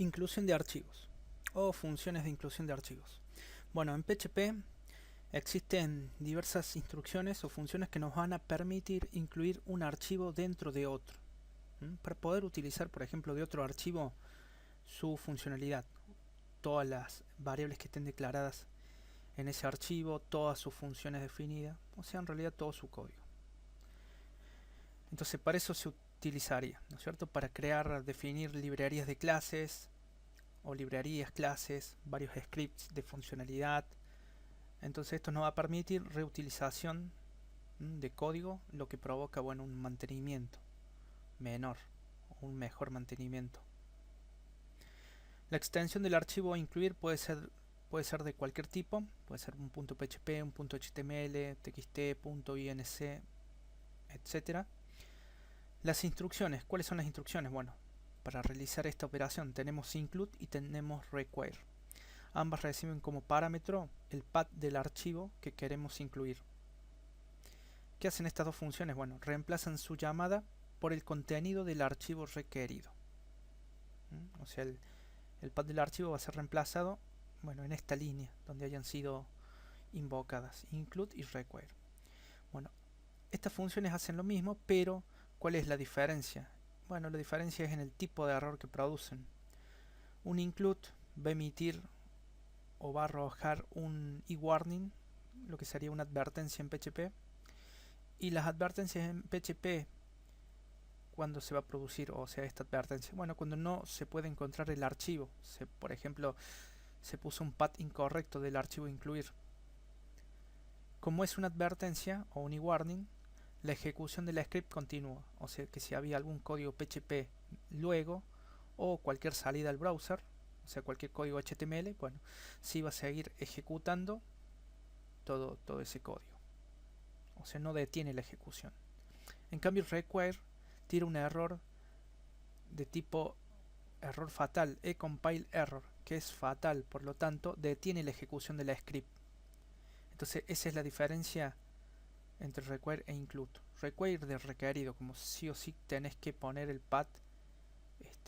Inclusión de archivos o funciones de inclusión de archivos. Bueno, en PHP existen diversas instrucciones o funciones que nos van a permitir incluir un archivo dentro de otro. Para poder utilizar, por ejemplo, de otro archivo su funcionalidad, todas las variables que estén declaradas en ese archivo, todas sus funciones definidas, o sea, en realidad todo su código. Entonces, para eso se utilizaría, ¿no es cierto? Para crear, definir librerías de clases, o librerías, clases, varios scripts de funcionalidad. Entonces esto nos va a permitir reutilización de código, lo que provoca, bueno, un mantenimiento menor, un mejor mantenimiento. La extensión del archivo a incluir puede ser de cualquier tipo, puede ser un .php, un .html, txt, .inc, etc. Las instrucciones, ¿cuáles son las instrucciones? Bueno, para realizar esta operación tenemos include y tenemos require. Ambas reciben como parámetro el path del archivo que queremos incluir. ¿Qué hacen estas dos funciones? Bueno, reemplazan su llamada por el contenido del archivo requerido. O sea, el path del archivo va a ser reemplazado, bueno, en esta línea donde hayan sido invocadas, include y require. Bueno, estas funciones hacen lo mismo, pero ¿cuál es la diferencia? Bueno, la diferencia es en el tipo de error que producen. Un include va a emitir o va a arrojar un e-warning, lo que sería una advertencia en PHP. Y las advertencias en PHP, cuando se va a producir, o sea, esta advertencia, bueno, cuando no se puede encontrar el archivo, por ejemplo, se puso un path incorrecto del archivo incluir. Como es una advertencia o un e-warning, la ejecución del script continúa, o sea que si había algún código PHP luego, o cualquier salida al browser, o sea cualquier código HTML, bueno, sí va a seguir ejecutando todo ese código, o sea, no detiene la ejecución. En cambio, require tira un error de tipo error fatal, compile error, que es fatal, por lo tanto detiene la ejecución de la script. Entonces esa es la diferencia entre require e include. Require de requerido, como sí o sí tenés que poner el path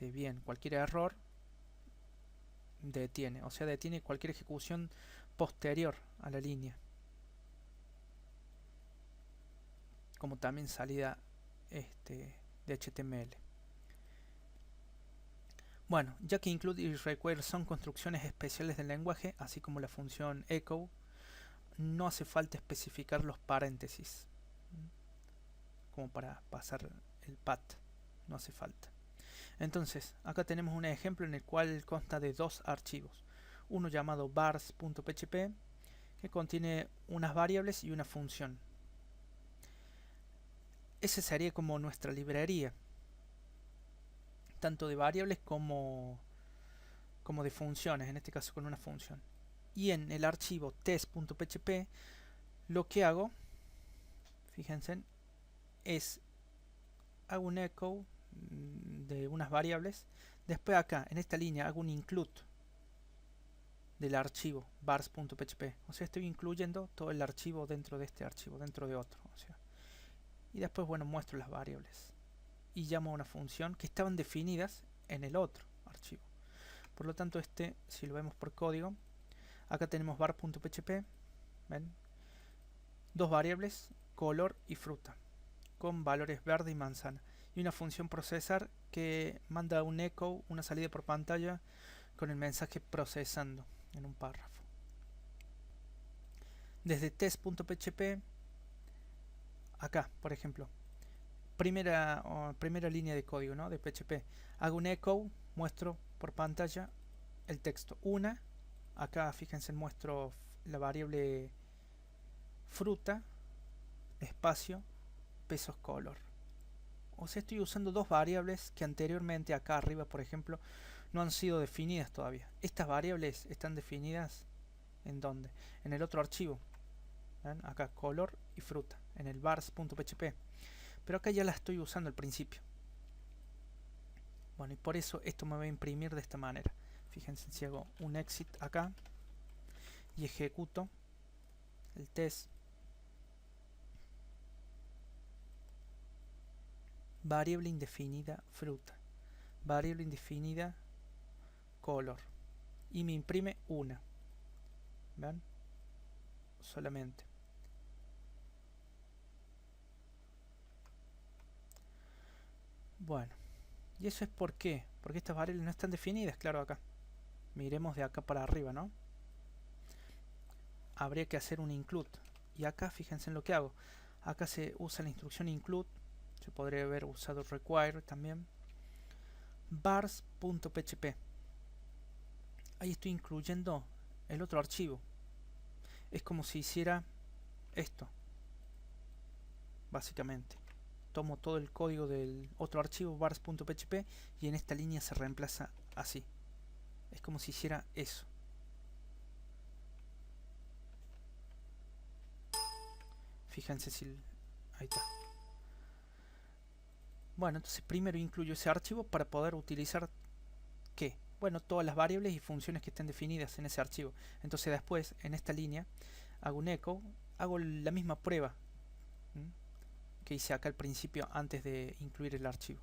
bien. Cualquier error detiene, o sea, detiene cualquier ejecución posterior a la línea, como también salida de HTML. Bueno, ya que include y require son construcciones especiales del lenguaje, así como la función echo, no hace falta especificar los paréntesis como para pasar el path, no hace falta. Entonces, acá tenemos un ejemplo en el cual consta de dos archivos, uno llamado bars.php, que contiene unas variables y una función. Ese sería como nuestra librería, tanto de variables como de funciones, en este caso con una función. Y en el archivo test.php lo que hago, fíjense, es hago un echo de unas variables. Después acá, en esta línea, hago un include del archivo bars.php. O sea, estoy incluyendo todo el archivo dentro de este archivo, dentro de otro. O sea, y después, bueno, muestro las variables. Y llamo a una función que estaban definidas en el otro archivo. Por lo tanto, si lo vemos por código, acá tenemos bar.php, ¿ven? Dos variables, color y fruta, con valores verde y manzana. Y una función procesar que manda un echo, una salida por pantalla, con el mensaje procesando en un párrafo. Desde test.php, acá, por ejemplo, primera línea de código, ¿no?, de PHP, hago un echo, muestro por pantalla el texto. Acá fíjense, muestro la variable fruta, espacio, pesos, color. O sea, estoy usando dos variables que anteriormente acá arriba, por ejemplo, no han sido definidas todavía. Estas variables están definidas ¿en dónde? En el otro archivo. ¿Ven? Acá color y fruta, en el bars.php. Pero acá ya la estoy usando al principio. Bueno, y por eso esto me va a imprimir de esta manera. Fíjense, si hago un exit acá y ejecuto el test, variable indefinida fruta, variable indefinida color y me imprime una. ¿Ven? Solamente. Bueno, y eso es por qué, porque estas variables no están definidas, claro, acá. Miremos de acá para arriba, ¿no? Habría que hacer un include. Y acá fíjense en lo que hago. Acá se usa la instrucción include. Se podría haber usado require también. Vars.php. Ahí estoy incluyendo el otro archivo. Es como si hiciera esto, básicamente. Tomo todo el código del otro archivo, vars.php, y en esta línea se reemplaza así. Es como si hiciera eso. Fíjense si... ahí está. Bueno, entonces primero incluyo ese archivo para poder utilizar ¿qué? Bueno, todas las variables y funciones que estén definidas en ese archivo. Entonces después, en esta línea, hago un echo, hago la misma prueba que hice acá al principio antes de incluir el archivo.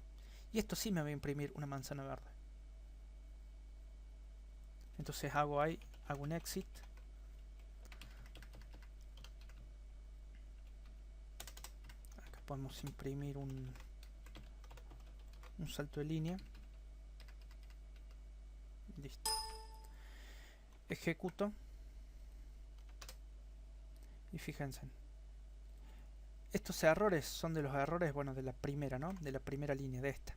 Y esto sí me va a imprimir una manzana verde. Entonces hago un exit. Acá podemos imprimir un salto de línea. Listo. Ejecuto. Y fíjense. Estos errores son de los errores, bueno, de la primera, ¿no? De la primera línea de esta.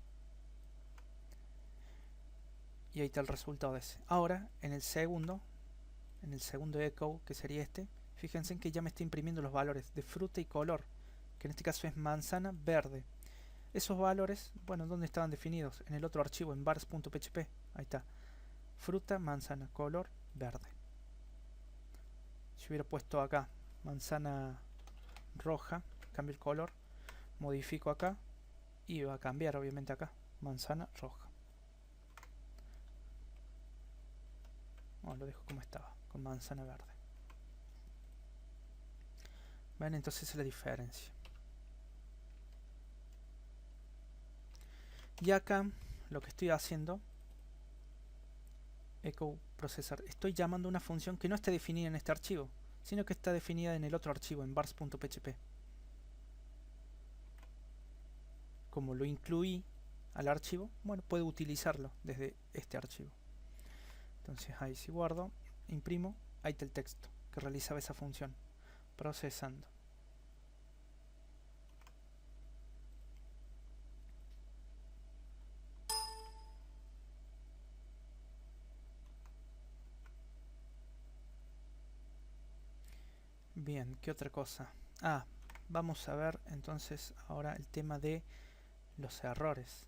Y ahí está el resultado de ese. Ahora, en el segundo echo, que sería este, fíjense que ya me está imprimiendo los valores de fruta y color, que en este caso es manzana verde. Esos valores, bueno, ¿dónde estaban definidos? En el otro archivo, en vars.php. Ahí está. Fruta, manzana, color, verde. Si hubiera puesto acá manzana roja, cambio el color, modifico acá y va a cambiar obviamente acá, manzana roja. No, lo dejo como estaba, con manzana verde. ¿Ven? Entonces esa es la diferencia. Y acá lo que estoy haciendo, echo processor, estoy llamando una función que no está definida en este archivo, sino que está definida en el otro archivo, en vars.php. Como lo incluí al archivo, bueno, puedo utilizarlo desde este archivo. Entonces ahí si guardo, imprimo, ahí está el texto que realizaba esa función, procesando. Bien, ¿qué otra cosa? Vamos a ver entonces ahora el tema de los errores.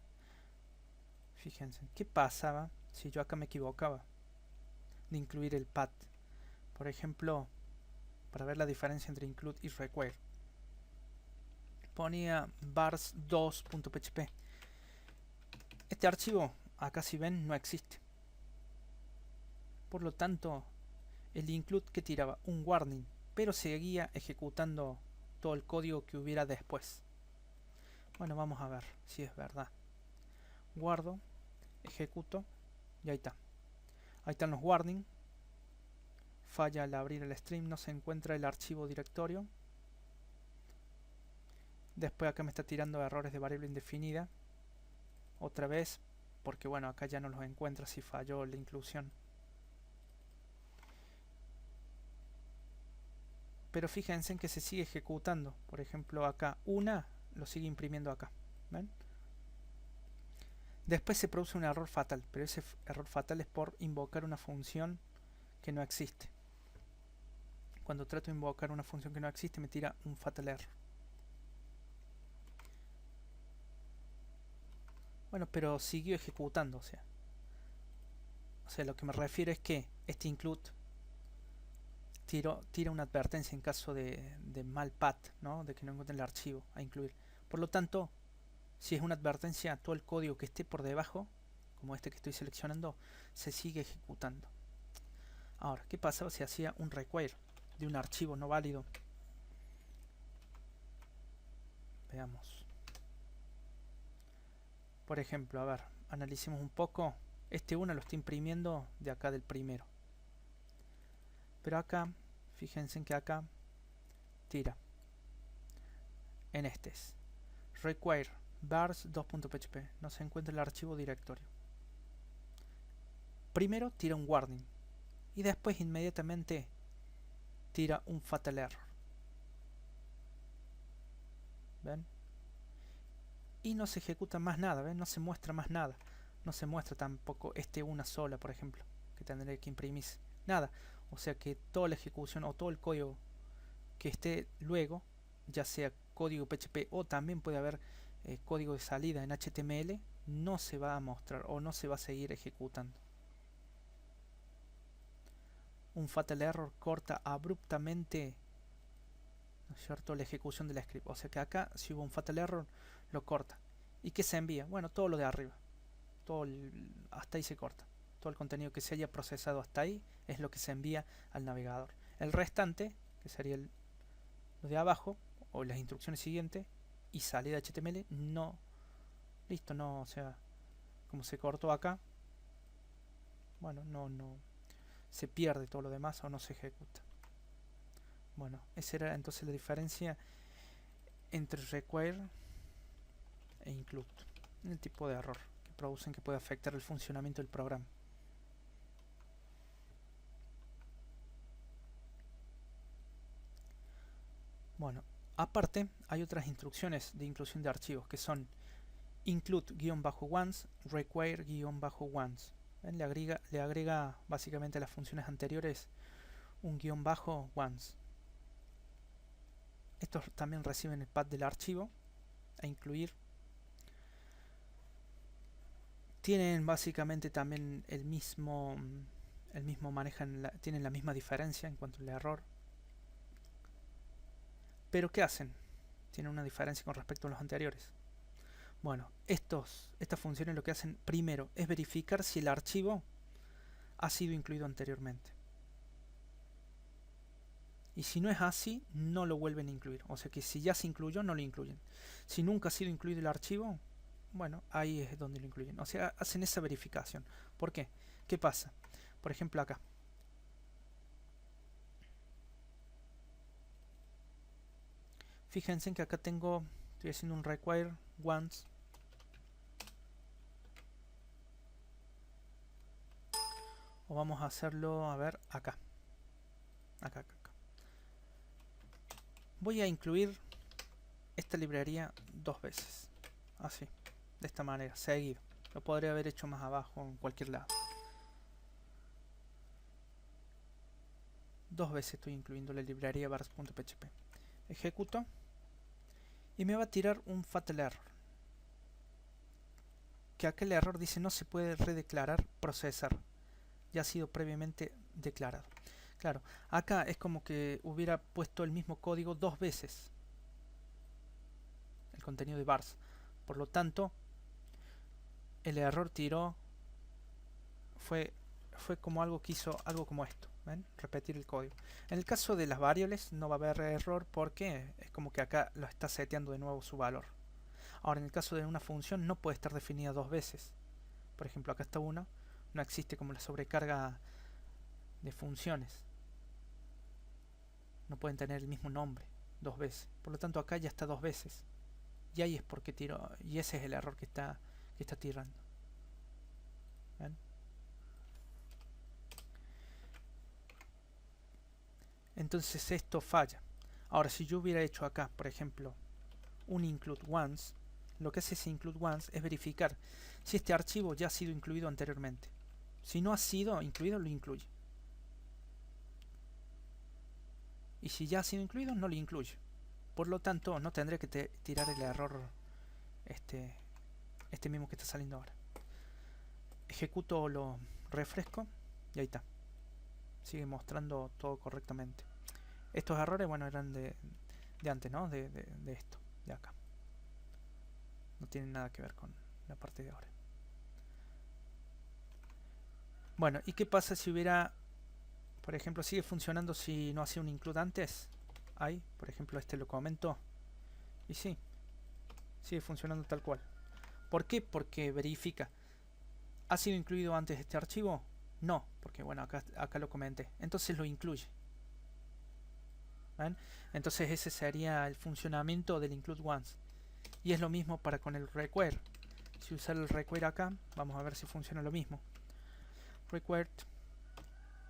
Fíjense, ¿qué pasaba si yo acá me equivocaba de incluir el path? Por ejemplo, para ver la diferencia entre include y require, ponía vars2.php. Este archivo, acá si ven, no existe. Por lo tanto, el include que tiraba un warning, pero seguía ejecutando todo el código que hubiera después. Bueno, vamos a ver si es verdad. Guardo, ejecuto y ahí está. Ahí están los warnings. Falla al abrir el stream, no se encuentra el archivo directorio. Después acá me está tirando errores de variable indefinida. Otra vez, porque bueno, acá ya no los encuentra si falló la inclusión. Pero fíjense en que se sigue ejecutando. Por ejemplo, acá una lo sigue imprimiendo acá. ¿Ven? Después se produce un error fatal, pero ese error fatal es por invocar una función que no existe. Cuando trato de invocar una función que no existe me tira un fatal error. Bueno, pero siguió ejecutando, o sea, lo que me refiero es que este include tira una advertencia en caso de mal path, ¿no? De que no encuentren el archivo a incluir. Por lo tanto, si es una advertencia, todo el código que esté por debajo, como este que estoy seleccionando, se sigue ejecutando. Ahora, ¿qué pasaba si hacía un require de un archivo no válido? Veamos. Por ejemplo, a ver, analicemos un poco. Este 1 lo está imprimiendo de acá del primero. Pero acá, fíjense en que acá tira. En este es require vars 2.php. No se encuentra el archivo directorio. Primero tira un warning. Y después inmediatamente tira un fatal error. ¿Ven? Y no se ejecuta más nada, ¿ven? No se muestra más nada. No se muestra tampoco una sola, por ejemplo, que tendré que imprimirse. Nada. O sea que toda la ejecución o todo el código que esté luego, ya sea código PHP o también puede haber código de salida en HTML, no se va a mostrar o no se va a seguir ejecutando. Un fatal error corta abruptamente, ¿no es cierto?, la ejecución del script. O sea que acá, si hubo un fatal error, lo corta. ¿Y qué se envía? Bueno, todo lo de arriba. Hasta ahí se corta. Todo el contenido que se haya procesado hasta ahí es lo que se envía al navegador. El restante, que sería lo de abajo, o las instrucciones siguientes, y salida HTML, no. Listo, no, o sea, como se cortó acá, bueno, no se pierde todo lo demás o no se ejecuta. Bueno, esa era entonces la diferencia entre require e include, el tipo de error que producen que puede afectar el funcionamiento del programa. Bueno, aparte hay otras instrucciones de inclusión de archivos que son include-once, require-once. Le agrega básicamente a las funciones anteriores un -once. Estos también reciben el path del archivo a incluir. Tienen básicamente también el mismo tienen la misma diferencia en cuanto al error. Pero ¿qué hacen? Tienen una diferencia con respecto a los anteriores. Bueno, estas funciones lo que hacen primero es verificar si el archivo ha sido incluido anteriormente. Y si no es así, no lo vuelven a incluir. O sea que si ya se incluyó, no lo incluyen. Si nunca ha sido incluido el archivo, bueno, ahí es donde lo incluyen. O sea, hacen esa verificación. ¿Por qué? ¿Qué pasa? Por ejemplo, acá. Fíjense que acá estoy haciendo un require once. O vamos a hacerlo, a ver, acá. Acá. Voy a incluir esta librería 2 veces. Así, de esta manera, seguido. Lo podría haber hecho más abajo, en cualquier lado. 2 veces estoy incluyendo la librería vars.php. Ejecuto. Y me va a tirar un fatal error. Que aquel error dice no se puede redeclarar procesar. Ya ha sido previamente declarado. Claro, acá es como que hubiera puesto el mismo código 2 veces. El contenido de vars. Por lo tanto, el error tiró fue como algo que hizo algo como esto. ¿Ven? Repetir el código. En el caso de las variables no va a haber error porque es como que acá lo está seteando de nuevo su valor. Ahora, en el caso de una función no puede estar definida 2 veces. Por ejemplo, acá está una. No existe como la sobrecarga de funciones. No pueden tener el mismo nombre 2 veces. Por lo tanto, acá ya está 2 veces. Y ahí es porque tiró. Y ese es el error que está tirando. ¿Ven? Entonces esto falla. Ahora, si yo hubiera hecho acá, por ejemplo, un include once, lo que hace ese include once es verificar si este archivo ya ha sido incluido anteriormente. Si no ha sido incluido, lo incluye. Y si ya ha sido incluido, no lo incluye. Por lo tanto, no tendré que tirar el error este mismo que está saliendo ahora. Ejecuto, lo refresco y ahí está. Sigue mostrando todo correctamente. Estos errores, bueno, eran de antes, ¿no? De esto, de acá. No tienen nada que ver con la parte de ahora. Bueno, ¿y qué pasa si hubiera, por ejemplo, sigue funcionando si no hacía un include antes? Ahí, por ejemplo, lo comento. Y sí, sigue funcionando tal cual. ¿Por qué? Porque verifica. ¿Ha sido incluido antes este archivo? No, porque bueno, acá lo comenté. Entonces lo incluye. ¿Ven? Entonces ese sería el funcionamiento del include once. Y es lo mismo para con el require. Si usar el require acá, vamos a ver si funciona lo mismo. Required.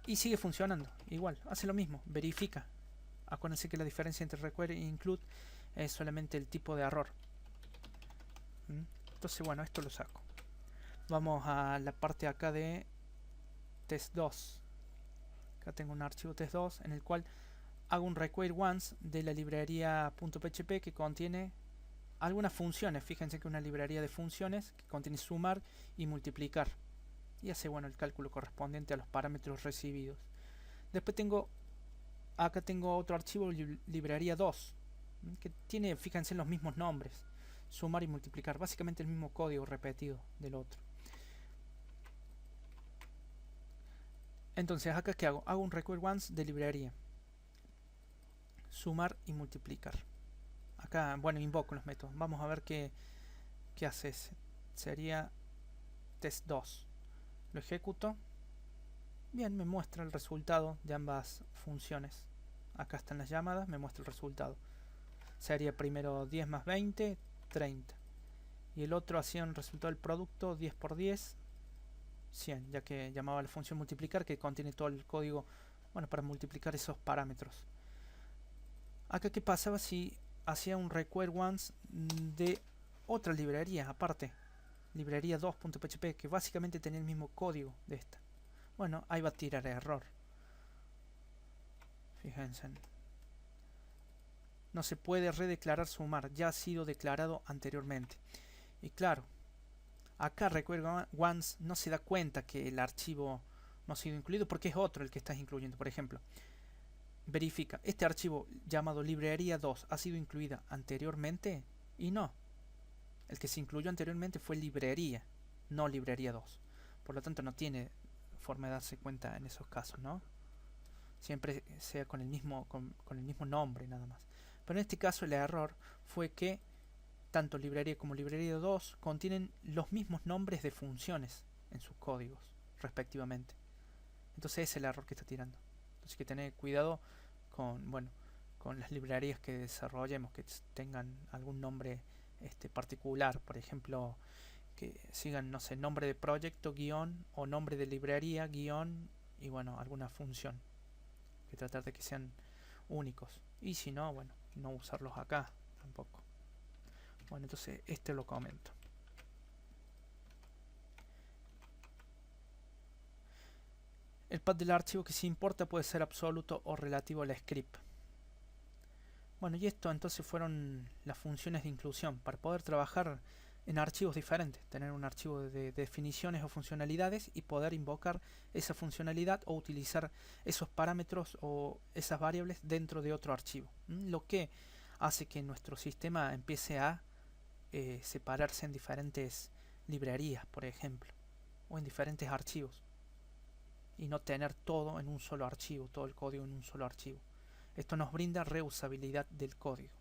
Y sigue funcionando. Igual, hace lo mismo. Verifica. Acuérdense que la diferencia entre require e include es solamente el tipo de error. Entonces bueno, esto lo saco. Vamos a la parte acá de test2. Acá tengo un archivo test2 en el cual hago un require once de la librería .php que contiene algunas funciones. Fíjense que es una librería de funciones que contiene sumar y multiplicar. Y hace bueno el cálculo correspondiente a los parámetros recibidos. Después acá tengo otro archivo, librería 2, que tiene, fíjense, los mismos nombres. Sumar y multiplicar. Básicamente el mismo código repetido del otro. Entonces, acá ¿qué hago? Hago un require once de librería. Sumar y multiplicar. Acá, bueno, invoco los métodos. Vamos a ver qué hace ese. Sería test2. Lo ejecuto. Bien, me muestra el resultado de ambas funciones. Acá están las llamadas, me muestra el resultado. Sería primero 10 más 20, 30. Y el otro hacía un resultado del producto 10 por 10, 100, ya que llamaba la función multiplicar que contiene todo el código, bueno, para multiplicar esos parámetros. Acá qué pasaba si hacía un require once de otra librería aparte, librería 2.php, que básicamente tenía el mismo código de esta. Bueno, ahí va a tirar error. Fíjense. No se puede redeclarar sumar, ya ha sido declarado anteriormente. Y claro, acá require once no se da cuenta que el archivo no ha sido incluido porque es otro el que estás incluyendo. Por ejemplo, verifica, este archivo llamado librería 2 ha sido incluida anteriormente, y no. El que se incluyó anteriormente fue librería, no librería 2. Por lo tanto no tiene forma de darse cuenta en esos casos, ¿no? Siempre sea con el mismo nombre nada más. Pero en este caso el error fue que tanto librería como librería 2 contienen los mismos nombres de funciones en sus códigos respectivamente. Entonces es el error que está tirando. Entonces hay que tener cuidado con las librerías que desarrollemos, que tengan algún nombre particular. Por ejemplo, que sigan, no sé, nombre de proyecto guión o nombre de librería guión y bueno, alguna función. Hay que tratar de que sean únicos. Y si no, bueno, no usarlos acá tampoco. Bueno, entonces lo comento. El path del archivo que se importa puede ser absoluto o relativo al script. Bueno, y esto entonces fueron las funciones de inclusión para poder trabajar en archivos diferentes, tener un archivo de definiciones o funcionalidades y poder invocar esa funcionalidad o utilizar esos parámetros o esas variables dentro de otro archivo. Lo que hace que nuestro sistema empiece a separarse en diferentes librerías, por ejemplo, o en diferentes archivos, y no tener todo en un solo archivo, todo el código en un solo archivo. Esto nos brinda reusabilidad del código.